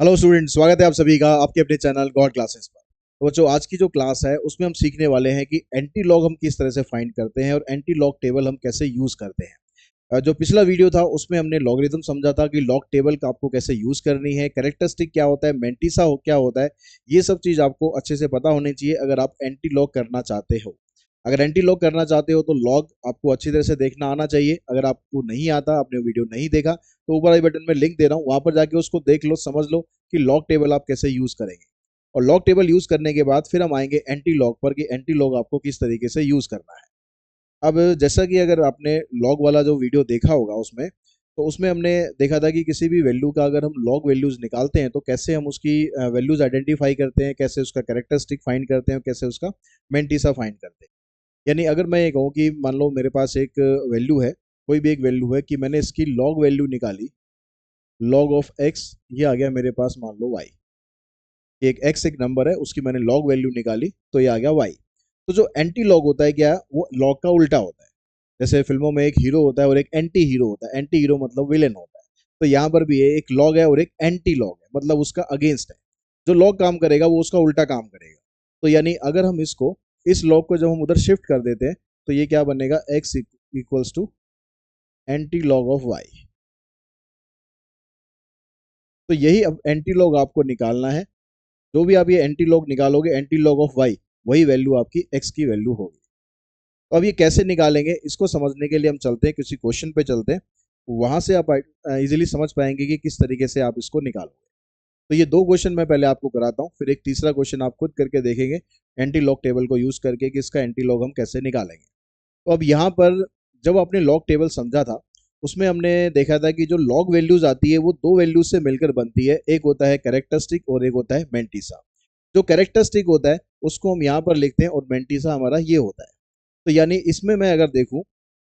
Hello student, स्वागत है आप सभी का आपके अपने चैनल गॉड क्लासेस पर। तो बच्चों, आज की जो क्लास है उसमें हम सीखने वाले हैं कि एंटी लॉग हम किस तरह से फाइंड करते हैं और एंटी लॉग टेबल हम कैसे यूज करते हैं। जो पिछला वीडियो था उसमें हमने लॉगरिथम समझा था कि लॉग टेबल का आपको कैसे यूज करनी है, कैरेक्टरिस्टिक क्या होता है, मेंटिसा क्या होता है। ये सब चीज आपको अच्छे से पता होनी चाहिए अगर आप एंटी लॉग करना चाहते हो। अगर एंटी लॉग करना चाहते हो तो लॉग आपको अच्छी तरह से देखना आना चाहिए। अगर आपको नहीं आता, आपने वीडियो नहीं देखा, तो ऊपर आई बटन में लिंक दे रहा हूँ, वहां पर जाके उसको देख लो, समझ लो कि लॉग टेबल आप कैसे यूज करेंगे। और लॉग टेबल यूज करने के बाद फिर हम आएंगे एंटी लॉग पर कि एंटी लॉग आपको किस तरीके से यूज करना है। अब जैसा कि अगर आपने लॉग वाला जो वीडियो देखा होगा उसमें, तो उसमें हमने देखा था कि किसी भी वैल्यू का अगर हम लॉग वैल्यूज निकालते हैं तो कैसे हम उसकी वैल्यूज आइडेंटिफाई करते हैं, कैसे उसका कैरेक्टरिस्टिक फाइंड करते हैं और कैसे उसका मेंटिसा फाइंड करते हैं। यानी अगर मैं ये कहूँ कि मान लो मेरे पास एक वैल्यू है, कोई भी एक वैल्यू है कि मैंने इसकी लॉग वैल्यू निकाली, लॉग ऑफ एक्स, ये आ गया मेरे पास मान लो वाई। एक एक्स एक नंबर है, उसकी मैंने लॉग वैल्यू निकाली तो ये आ गया वाई। तो जो एंटी लॉग होता है क्या है, वो लॉग का उल्टा होता है। जैसे फिल्मों में एक हीरो होता है और एक एंटी हीरो होता है, एंटी हीरो मतलब विलेन होता है। तो यहाँ पर भी एक लॉग है और एक एंटी लॉग है, मतलब उसका अगेंस्ट है। जो लॉग काम करेगा वो उसका उल्टा काम करेगा। तो यानी अगर हम इसको, इस लॉग को जब हम उधर शिफ्ट कर देते हैं तो ये क्या बनेगा, x equals to anti log of y. तो यही अब एंटी लॉग आपको निकालना है। जो भी आप ये एंटी लॉग निकालोगे, एंटी लॉग ऑफ वाई, वही वैल्यू आपकी एक्स की वैल्यू होगी। तो अब ये कैसे निकालेंगे, इसको समझने के लिए हम चलते हैं किसी क्वेश्चन पे चलते हैं। वहां से आप इजीली समझ पाएंगे कि किस तरीके से आप इसको निकालोगे। तो ये दो क्वेश्चन मैं पहले आपको कराता हूँ, फिर एक तीसरा क्वेश्चन आप खुद करके देखेंगे एंटी लॉग टेबल को यूज करके कि इसका एंटी लॉग हम कैसे निकालेंगे। तो अब यहाँ पर जब आपने लॉग टेबल समझा था, उसमें हमने देखा था कि जो लॉग वैल्यूज आती है वो दो वैल्यूज से मिलकर बनती है। एक होता है कैरेक्टरिस्टिक और एक होता है मेंटिसा। जो कैरेक्टरिस्टिक होता है उसको हम यहाँ पर लिखते हैं और मेंटिसा हमारा ये होता है। तो यानी इसमें मैं अगर देखूं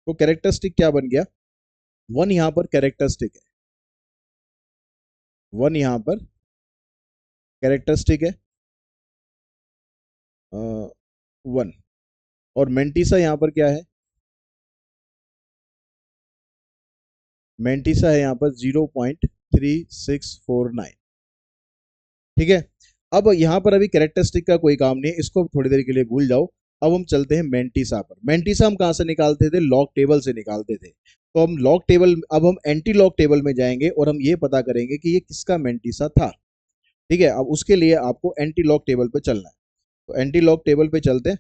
तो कैरेक्टरिस्टिक क्या बन गया, वन यहाँ पर कैरेक्टरिस्टिक है, वन यहाँ पर कैरेक्टरिस्टिक है, वन। और मेंटिसा यहाँ पर क्या है, मेंटिसा है यहाँ पर 0.3649। ठीक है। अब यहाँ पर अभी कैरेक्टरिस्टिक का कोई काम नहीं है, इसको थोड़ी देर के लिए भूल जाओ। अब हम चलते हैं मेंटिसा पर। मेंटिसा हम कहाँ से निकालते थे, लॉग टेबल से निकालते थे। तो हम लॉग टेबल, अब हम एंटी लॉग टेबल में जाएंगे और हम ये पता करेंगे कि ये किसका मेंटिसा था। ठीक है। अब उसके लिए आपको एंटी लॉग टेबल पे चलना है। तो एंटी लॉग टेबल पे चलते हैं।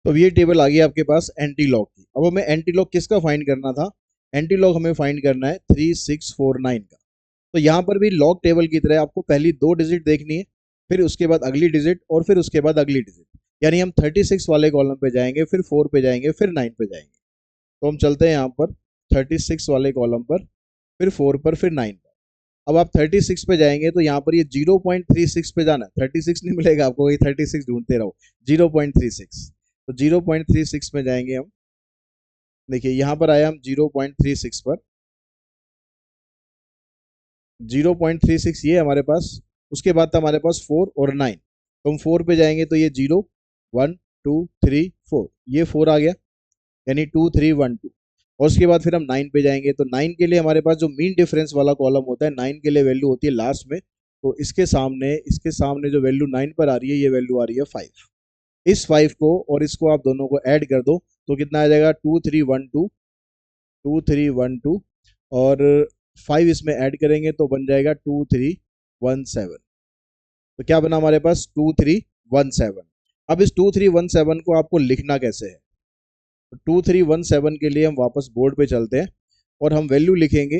तो ये टेबल आ गई आपके पास एंटी लॉग की। अब हमें एंटी लॉग किसका फाइंड करना था, एंटी लॉग हमें फाइंड करना है 3649 का। तो यहाँ पर भी लॉग टेबल की तरह आपको पहली दो डिजिट देखनी है, फिर उसके बाद अगली डिजिट और फिर उसके बाद अगली डिजिट। यानी हम 36 वाले कॉलम पे जाएंगे, फिर 4 पे जाएंगे, फिर 9 पे जाएंगे। तो हम चलते हैं यहाँ पर 36 वाले कॉलम पर, फिर 4 पर, फिर 9 पर। अब आप 36 पे जाएंगे तो यहाँ पर ये 0.36 पे जाना है, 36 नहीं मिलेगा आपको, वही 36 ढूंढते रहो। 0.36, तो 0.36 में जाएंगे हम। देखिए यहाँ पर आया हम 0.36 पर, 0.36 ये हमारे पास। उसके बाद था हमारे पास 4 और 9। तो हम 4 पे जाएंगे तो ये 0, 1, 2, 3, 4, ये 4 आ गया, यानी 2, 3, 1, 2। और उसके बाद फिर हम 9 पे जाएंगे तो 9 के लिए हमारे पास जो मीन डिफरेंस वाला कॉलम होता है, 9 के लिए वैल्यू होती है लास्ट में। तो इसके सामने जो वैल्यू 9 पर आ रही है, ये वैल्यू आ रही है 5। इस 5 को और इसको आप दोनों को ऐड कर दो तो कितना आ जाएगा, 2, 3, 1, 2, 2, 3, 1, 2। और 5 इसमें ऐड करेंगे तो बन जाएगा 2, 3, 1, 7। तो क्या बना हमारे पास, 2, 3, 1, 7। अब इस 2, 3, 1, 7 को आपको लिखना कैसे है, तो 2, 3, 1, 7 के लिए हम वापस बोर्ड पे चलते हैं और हम वैल्यू लिखेंगे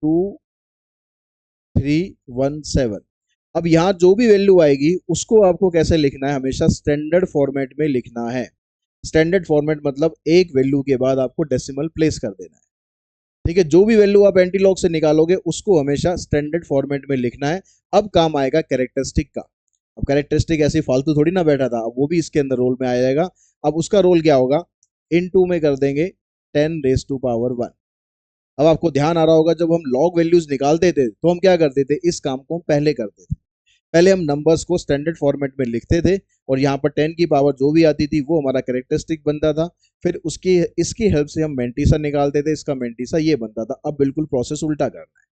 2, 3, 1, 7। अब यहाँ जो भी वैल्यू आएगी उसको आपको कैसे लिखना है, हमेशा स्टैंडर्ड फॉर्मेट में लिखना है। स्टैंडर्ड फॉर्मेट मतलब एक वैल्यू के बाद आपको डेसिमल प्लेस कर देना है। ठीक है। जो भी वैल्यू आप एंटीलॉग से निकालोगे उसको हमेशा स्टैंडर्ड फॉर्मेट में लिखना है। अब काम आएगा कैरेक्टरिस्टिक का। अब कैरेक्टरिस्टिक ऐसे फालतू थोड़ी ना बैठा था, अब वो भी इसके अंदर रोल में आ जाएगा। अब उसका रोल क्या होगा, इन टू में कर देंगे 10⁻⁻1। अब आपको ध्यान आ रहा होगा, जब हम लॉग वैल्यूज निकालते थे तो हम क्या करते थे, इस काम को हम पहले करते थे। पहले हम नंबर्स को स्टैंडर्ड फॉर्मेट में लिखते थे और यहाँ पर 10 की पावर जो भी आती थी वो हमारा कैरेक्टरिस्टिक बनता था। फिर उसकी इसकी हेल्प से हम मेंटिसा निकालते थे, इसका मेंटिसा ये बनता था। अब बिल्कुल प्रोसेस उल्टा करना है।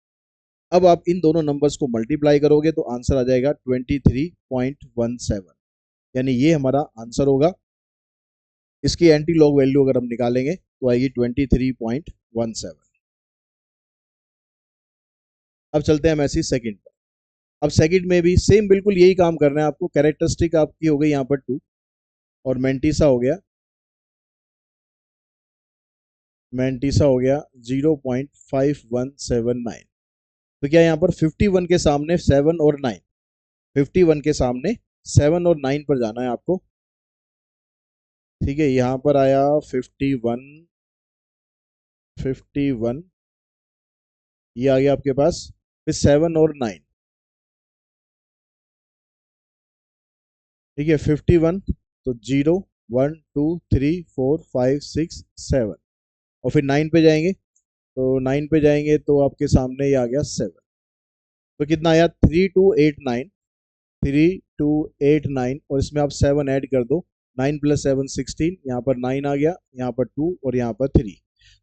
अब आप इन दोनों नंबर्स को मल्टीप्लाई करोगे तो आंसर आ जाएगा 23.17, यानी ये हमारा आंसर होगा। इसकी एंटी लॉग वैल्यू अगर हम निकालेंगे तो आएगी 23.17। अब चलते हैं हम ऐसी सेकंड पर। अब सेकंड में भी सेम बिल्कुल यही काम करना है आपको। कैरेक्टरिस्टिक आपकी हो गई यहाँ पर 2 और मेंटिसा हो गया, 0.5179। तो क्या यहाँ पर 51 के सामने 7 और 9, 51 के सामने 7 और 9 पर जाना है आपको। ठीक है, यहाँ पर आया 51, 51 ये आ गया आपके पास, फिर 7 और 9। ठीक है, 51 तो 0 1 2 3 4 5 6 7, और फिर 9 पे जाएंगे तो 9 पे जाएंगे तो आपके सामने ये आ गया 7। तो कितना आया 3289, 3289, और इसमें आप 7 ऐड कर दो, 9 + 7 16, यहाँ पर 9 आ गया, यहाँ पर 2 और यहाँ पर 3,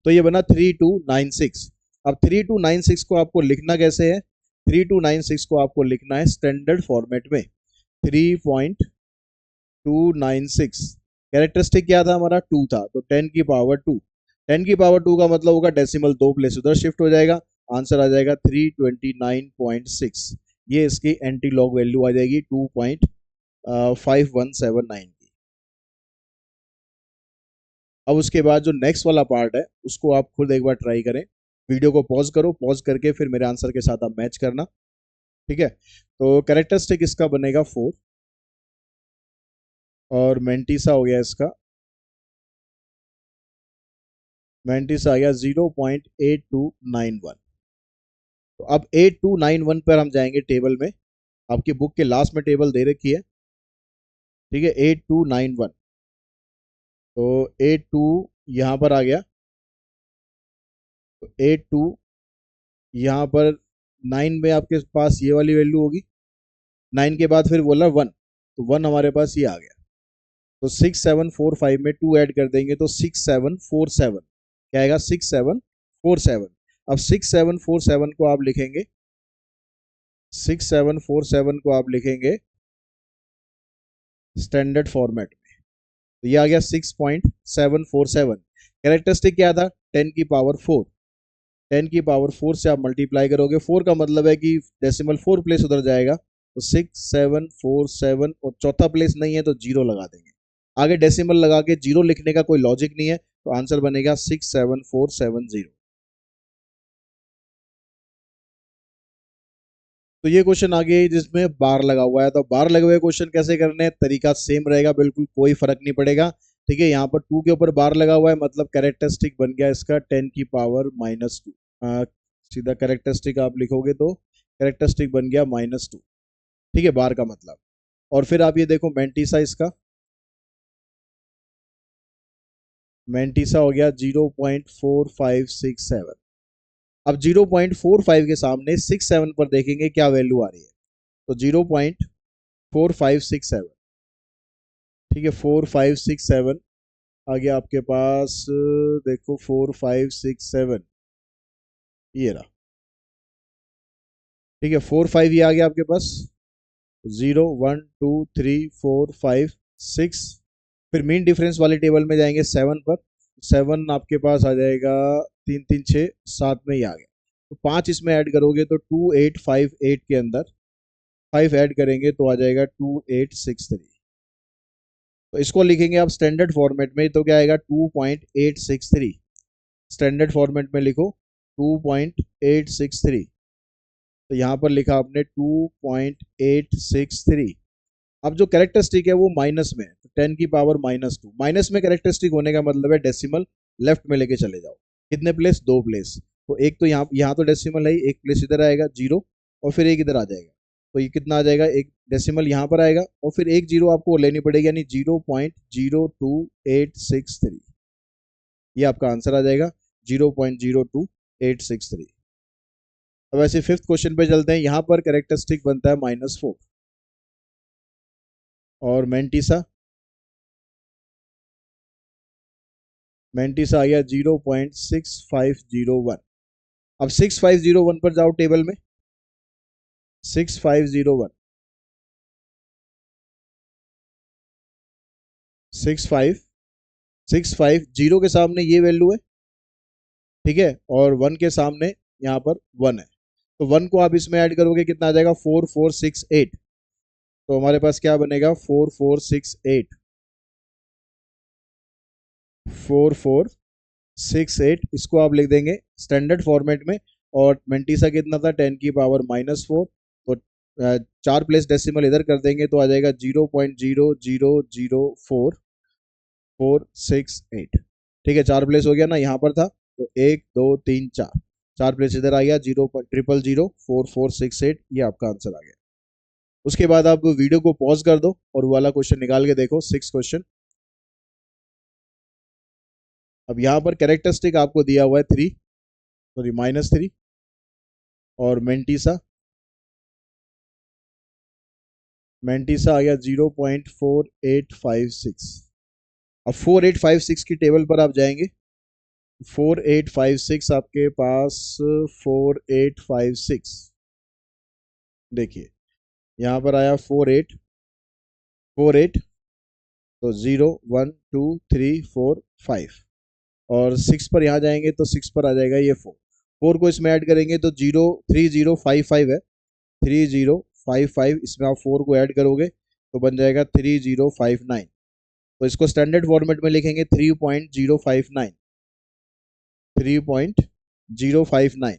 तो ये बना 3296। अब 3296 को आपको लिखना कैसे है? 3296 को आपको लिखना है स्टैंडर्ड फॉर्मेट में, 3.296। कैरेक्टरिस्टिक क्या था हमारा? 2 था, तो 10 की पावर 2, 10 की पावर 2 का मतलब होगा डेसिमल 2 प्लेस उधर शिफ्ट हो जाएगा, आंसर आ जाएगा 329.6। ये इसकी एंटी लॉग वैल्यू आ जाएगी 2.5179 की। अब उसके बाद जो नेक्स्ट वाला पार्ट है उसको आप खुद एक बार ट्राई करें। वीडियो को पॉज करो, पॉज करके फिर मेरे आंसर के साथ आप मैच करना। ठीक है, तो कैरेक्टरिस्टिक इसका बनेगा 4 और मेंटिसा हो गया इसका, मेंटिस आ गया 0.8291। तो अब 8291 पर हम जाएंगे टेबल में, आपकी बुक के लास्ट में टेबल दे रखी है। ठीक है, 8291, तो 82 यहाँ पर आ गया, तो 82 यहाँ पर 9 में आपके पास ये वाली वैल्यू होगी, 9 के बाद फिर बोला 1, तो 1 हमारे पास ये आ गया। तो 6745 में 2 ऐड कर देंगे तो 6747, क्या आएगा? 6747। अब 6747 को आप लिखेंगे, 6747 को आप लिखेंगे स्टैंडर्ड फॉर्मेट में, तो ये आ गया 6.747। कैरेक्टरिस्टिक क्या था? 10 की पावर 4, 10 की पावर 4 से आप मल्टीप्लाई करोगे, 4 का मतलब है कि डेसिमल 4 प्लेस उधर जाएगा, तो 6747, और चौथा प्लेस नहीं है तो जीरो लगा देंगे। आगे डेसिमल लगा के जीरो लिखने का कोई लॉजिक नहीं है, तो आंसर बनेगा 67470। तो ये क्वेश्चन आ गया जिसमें बार लगा हुआ है, तो बार लगे हुए क्वेश्चन कैसे करने हैं? तरीका सेम रहेगा, बिल्कुल कोई फर्क नहीं पड़ेगा। ठीक है, यहाँ पर 2 के ऊपर बार लगा हुआ है, मतलब कैरेक्टरिस्टिक बन गया इसका 10 की पावर -2। सीधा कैरेक्टरिस्टिक आप लिखोगे तो कैरेक्टरिस्टिक बन गया -2। ठीक है, बार का मतलब। और फिर आप ये देखो मेंटिसा, इसका मेंटिसा हो गया 0.4567। अब 0.45 के सामने 67 पर देखेंगे क्या वैल्यू आ रही है, तो 0.4567। ठीक है, 4567 आ गया आपके पास, देखो 4567 ये रहा। ठीक है, 45 ये आ गया आपके पास, 0 1 2 3 4 5 6। फिर मीन डिफरेंस वाले टेबल में जाएंगे 7 पर, 7 आपके पास आ जाएगा 3 3 6 7 में ही आ गया, तो 5 इसमें ऐड करोगे तो 2858 के अंदर 5 ऐड करेंगे तो आ जाएगा 2863। तो इसको लिखेंगे आप स्टैंडर्ड फॉर्मेट में, तो क्या आएगा 2.863। स्टैंडर्ड फॉर्मेट में लिखो 2.863, तो यहाँ पर लिखा आपने 2.863। अब जो कैरेक्टरिस्टिक है वो माइनस में है, तो 10 की पावर -2, माइनस में कैरेक्टरिस्टिक होने का मतलब है डेसिमल लेफ्ट में लेके चले जाओ। कितने प्लेस? 2 प्लेस। तो एक तो यहाँ तो डेसिमल है, एक प्लेस इधर आएगा जीरो, और फिर एक इधर आ जाएगा, तो ये कितना आ जाएगा? एक डेसिमल यहाँ पर आएगा और फिर एक जीरो आपको लेनी पड़ेगी, यानी 0.02863। ये आपका आंसर आ जाएगा 0.02863। अब ऐसे फिफ्थ क्वेश्चन पे चलते हैं, यहाँ पर कैरेक्टरिस्टिक बनता है -4 और मेंटिसा, मेंटिसा आ गया 0.6501। अब 6501 पर जाओ टेबल में, 6501 65 जीरो के सामने ये वैल्यू है, ठीक है, और 1 के सामने यहाँ पर 1 है। तो 1 को आप इसमें ऐड करोगे कितना आ जाएगा 4468। तो हमारे पास क्या बनेगा 4468 4468। इसको आप लिख देंगे स्टैंडर्ड फॉर्मेट में। और मेंटीसा कितना था 10⁻⁻⁴। तो 4 प्लेस डेसिमल इधर कर देंगे तो आ जाएगा 0.0000468। ठीक है, 4 प्लेस हो गया ना, यहाँ पर था तो 1 2 3 4, 4 प्लेस इधर आ गया 0.0004468। ये आपका आंसर आ गया। उसके बाद आप वीडियो को पॉज कर दो और वो वाला क्वेश्चन निकाल के देखो, 6 क्वेश्चन। अब यहाँ पर कैरेक्टरिस्टिक आपको दिया हुआ है 3, सॉरी -3, और मेंटीसा आ गया 0.4856। अब 4856 की टेबल पर आप जाएंगे, 4856 आपके पास 4856 देखिए यहाँ पर आया 48 तो 0 1 2 3 4 5, और 6 पर यहाँ जाएंगे तो 6 पर आ जाएगा ये 4 को इसमें ऐड करेंगे तो 3055 है, 3055। इसमें आप 4 को ऐड करोगे तो बन जाएगा 3059। तो इसको स्टैंडर्ड फॉर्मेट में लिखेंगे 3.059, 3.059।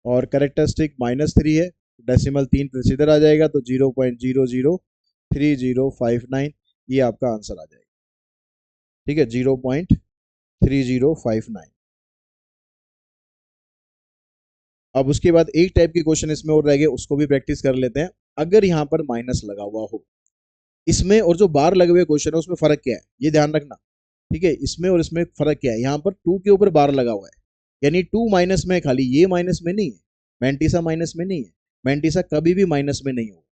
और कैरेक्टरिस्टिक -3 है, डेसिमल 3 प्लेस इधर आ जाएगा तो 0.00305 ये आपका आंसर आ जाएगा। ठीक है, 0.3059। अब उसके बाद एक टाइप के क्वेश्चन इसमें और रह गए, उसको भी प्रैक्टिस कर लेते हैं। अगर यहाँ पर माइनस लगा हुआ हो इसमें, और जो बार लगे हुए क्वेश्चन है उसमें फर्क क्या है ये ध्यान रखना। ठीक है, इसमें और इसमें फर्क क्या है, यहाँ पर 2 के ऊपर बार लगा हुआ है, यानी 2 माइनस में, खाली ये माइनस में नहीं है, मेंटीसा माइनस में नहीं है, मेंटीसा कभी भी माइनस में नहीं होगा।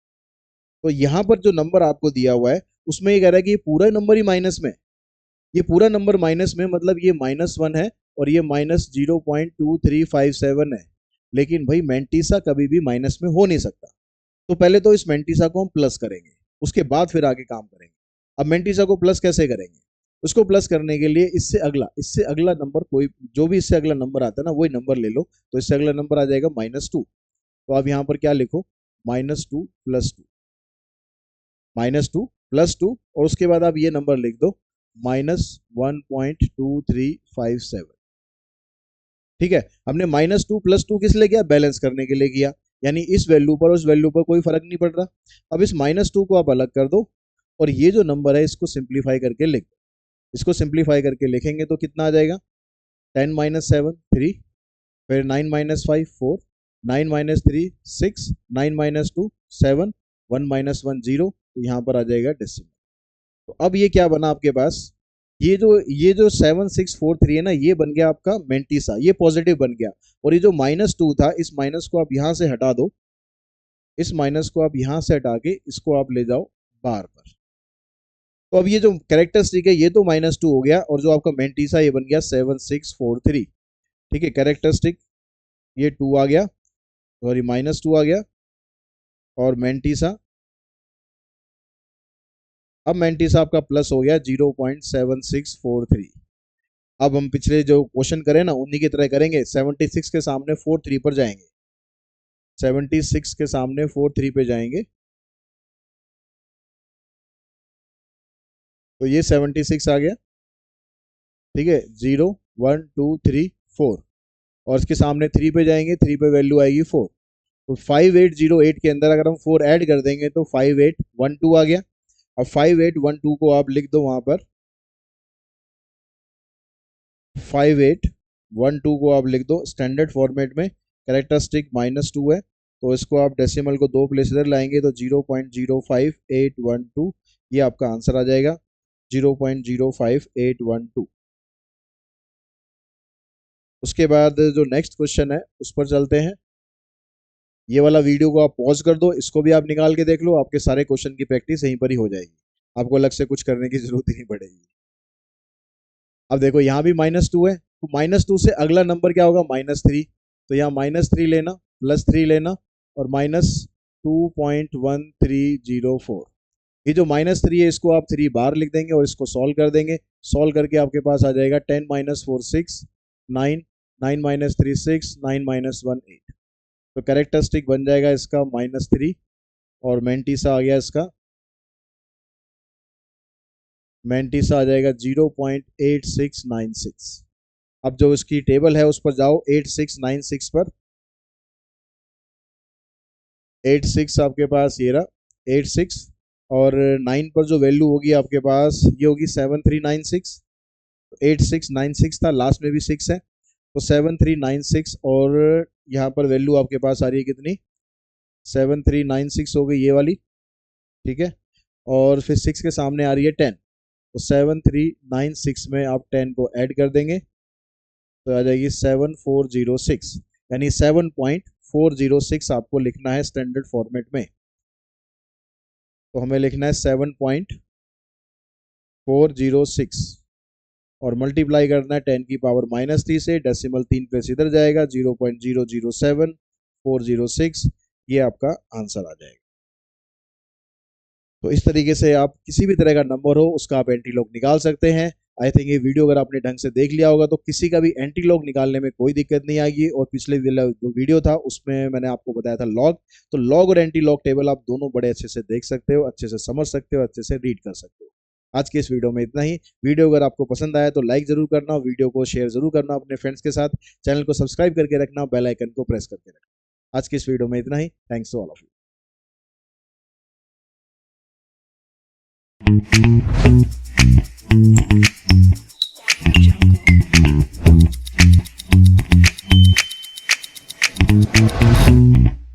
तो यहाँ पर जो नंबर आपको दिया हुआ है उसमें ये कह रहा है कि ये पूरा नंबर ही माइनस में, ये पूरा नंबर माइनस में, मतलब ये -1 है और ये -0.2357 है। लेकिन भाई मेंटीसा कभी भी माइनस में हो नहीं सकता। तो पहले तो इस मेंटीसा को हम प्लस करेंगे, उसके बाद फिर आगे काम करेंगे। अब मेंटीसा को प्लस कैसे करेंगे, उसको प्लस करने के लिए इससे अगला नंबर, कोई जो भी इससे अगला नंबर आता है ना वही नंबर ले लो। तो इससे अगला नंबर आ जाएगा -2। तो आप यहाँ पर क्या लिखो -2 + 2, -2 + 2, और उसके बाद आप ये नंबर लिख दो -1.2357। ठीक है, हमने -2 + 2 किस लिए किया, बैलेंस करने के लिए किया, यानी इस वैल्यू पर उस वैल्यू पर कोई फर्क नहीं पड़ रहा। अब इस -2 को आप अलग कर दो और ये जो नंबर है इसको सिंप्लीफाई करके लिख दो। इसको सिंप्लीफाई करके लिखेंगे तो कितना आ जाएगा 10 - 7 3, फिर 9 - 5 4, 9 - 3 6, 9 - 2 7, 1 - 1 0। तो यहाँ पर आ जाएगा डेसिमल। तो अब ये क्या बना आपके पास, ये जो 7643 है ना, ये बन गया आपका मेंटीसा, ये पॉजिटिव बन गया। और ये जो -2 था, इस माइनस को आप यहाँ से हटा दो, इस माइनस को आप यहाँ से हटा के इसको आप ले जाओ बार पर। तो अब ये जो कैरेक्टरिस्टिक है ये तो -2 हो गया, और जो आपका मेंटीसा ये बन गया 7643। ठीक है, कैरेक्टरिस्टिक ये 2 आ गया, सॉरी -2 आ गया, और मेंटीसा, अब मेंटीसा आपका प्लस हो गया 0.7643। अब हम पिछले जो क्वेश्चन करें ना उन्हीं की तरह करेंगे, 76 के सामने 43 पर जाएंगे, 76 के सामने 43 पे जाएंगे। तो ये 76 आ गया, ठीक है, 0 1 2 3 4, और इसके सामने 3 पे जाएंगे, 3 पे वैल्यू आएगी 4। तो 5808 के अंदर अगर हम 4 ऐड कर देंगे तो 5812 आ गया। अब 5812 को आप लिख दो वहां पर, 5812 को आप लिख दो स्टैंडर्ड फॉर्मेट में। कैरेक्टरिस्टिक -2 है तो इसको आप डेसिमल को 2 प्लेस इधर लाएंगे तो 0.05812 ये आपका आंसर आ जाएगा, 0.05812। उसके बाद जो नेक्स्ट क्वेश्चन है उस पर चलते हैं। ये वाला वीडियो को आप पॉज कर दो, इसको भी आप निकाल के देख लो, आपके सारे क्वेश्चन की प्रैक्टिस यहीं पर ही हो जाएगी, आपको अलग से कुछ करने की जरूरत ही नहीं पड़ेगी। अब देखो यहाँ भी -2 है, तो -2 से अगला नंबर क्या होगा -3। तो यहाँ -3 लेना, +3 लेना और -2.1304। ये जो -3 है इसको आप 3 बार लिख देंगे और इसको सॉल्व कर देंगे। सॉल्व करके आपके पास आ जाएगा 10 - 4 6 9, 9 - 3 6, 9 - 1 8। तो कैरेक्टरिस्टिक बन जाएगा इसका -3 और मैंटिसा आ गया इसका, मैंटिसा आ जाएगा 0.8696। अब जो इसकी टेबल है उस पर जाओ, 8696 पर, 86 आपके पास ये रहा 86 और 9 पर जो वैल्यू होगी आपके पास ये होगी 7396। 8696 था, लास्ट में भी 6 है तो 7396 और यहाँ पर वैल्यू आपके पास आ रही है कितनी, 7396 हो गई ये वाली, ठीक है। और फिर 6 के सामने आ रही है 10, तो 7396 में आप 10 को ऐड कर देंगे तो आ जाएगी 7406, यानी 7.406 आपको लिखना है स्टैंडर्ड फॉर्मेट में। तो हमें लिखना है 7.406 और मल्टीप्लाई करना है 10 की पावर -3 से, डेसिमल 3 प्लेस इधर जाएगा, 0.007406, ये आपका आंसर आ जाएगा। तो इस तरीके से आप किसी भी तरह का नंबर हो उसका आप एंटी लॉग निकाल सकते हैं। आई थिंक ये वीडियो अगर आपने ढंग से देख लिया होगा तो किसी का भी एंटी लॉग निकालने में कोई दिक्कत नहीं आएगी। और पिछले जो वीडियो था उसमें मैंने आपको बताया था लॉग, तो लॉग और एंटी लॉग टेबल आप दोनों बड़े अच्छे से देख सकते हो, अच्छे से समझ सकते हो, अच्छे से रीड कर सकते हो। आज के इस वीडियो में इतना ही। वीडियो अगर आपको पसंद आया तो लाइक जरूर करना, वीडियो को शेयर जरूर करना अपने फ्रेंड्स के साथ, चैनल को सब्सक्राइब करके रखना, बेल आइकन को प्रेस करके रखना। आज के इस वीडियो में इतना ही। Thanks to all of you.